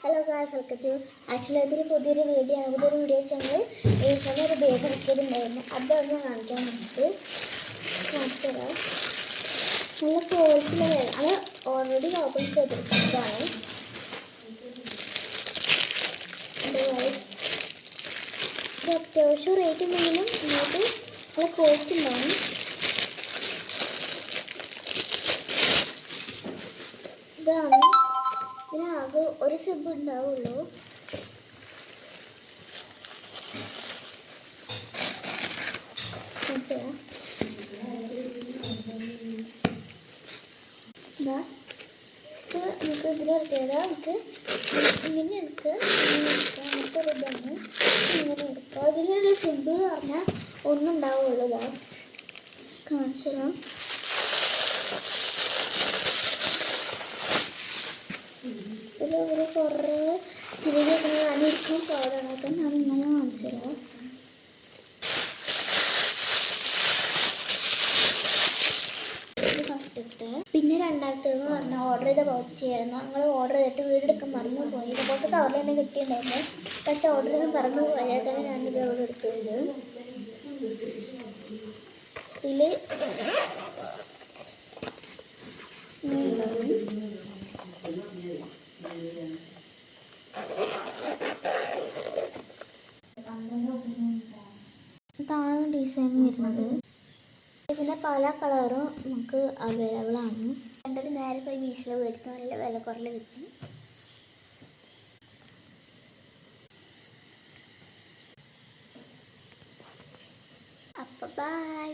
Hello guys, welcome to അശ്ലത്തിൽ പുതിയൊരു video channel. ഈശോയുടെ ഒരു ബാഗ് ഇറക്കിയിട്ടുണ്ടായിരുന്നു. അതൊന്ന് കാണിക്കാൻ വേണ്ടിയിട്ട് കാണിച്ചതാണ്. നല്ല ക്വാളിറ്റിയുള്ള അത് ഓൾറെഡി ഓപ്പൺ ചെയ്തിരിക്കുന്നതാണ്. ഇത് അത്യാവശ്യം റേറ്റ് ഉണ്ടെങ്കിലും നിങ്ങൾക്ക് നല്ല ക്വാളിറ്റി ഉണ്ടാവും. ഇതാണ് ഇതിനാകെ ഒരു സിബ് ഉണ്ടാവുള്ളൂ. നമുക്ക് ഇതിലെടുത്തത് നമുക്ക് ഇങ്ങനെ എടുത്ത് അങ്ങനത്തെ ഒരു ഇതാണ് ഇങ്ങനെ എടുക്കുക. ഇതിലൊരു സിബ് പറഞ്ഞാൽ ഒന്നുണ്ടാവുള്ളൂ. കാണിച്ചു തരാം. ഇതിലൊരു കുറേ തിരികെ അനിരിക്കും സാധനമൊക്കെ ഞാൻ ഇങ്ങനെ കാണിച്ചു തരാം. ഫസ്റ്റത്തെ പിന്നെ രണ്ടാമത്തേന്ന് പറഞ്ഞാൽ ഓർഡർ ചെയ്ത പൗച്ച് ആയിരുന്നു. ഞങ്ങൾ ഓർഡർ ചെയ്തിട്ട് വീടെടുക്കാൻ മറന്നു പോയി. ഇതുപോലത്തെ കവറിൽ തന്നെ കിട്ടിയിട്ടുണ്ടായിരുന്നു. പക്ഷെ ഓർഡർ ചെയ്ത് മറന്നു പോയതാണ് ഞാനിത് അവിടെ എടുത്തത്. ഇതിൽ ഇതാണ് ഡിസൈൻ വരുന്നത്. ഇതിൻ്റെ പല കളറും നമുക്ക് അവൈലബിൾ ആണ്. രണ്ടൊരു നേരെ പോയി മീശിൽ മേടിക്കാൻ നല്ല വില കുറവിൽ കിട്ടും. അപ്പോൾ ബൈ.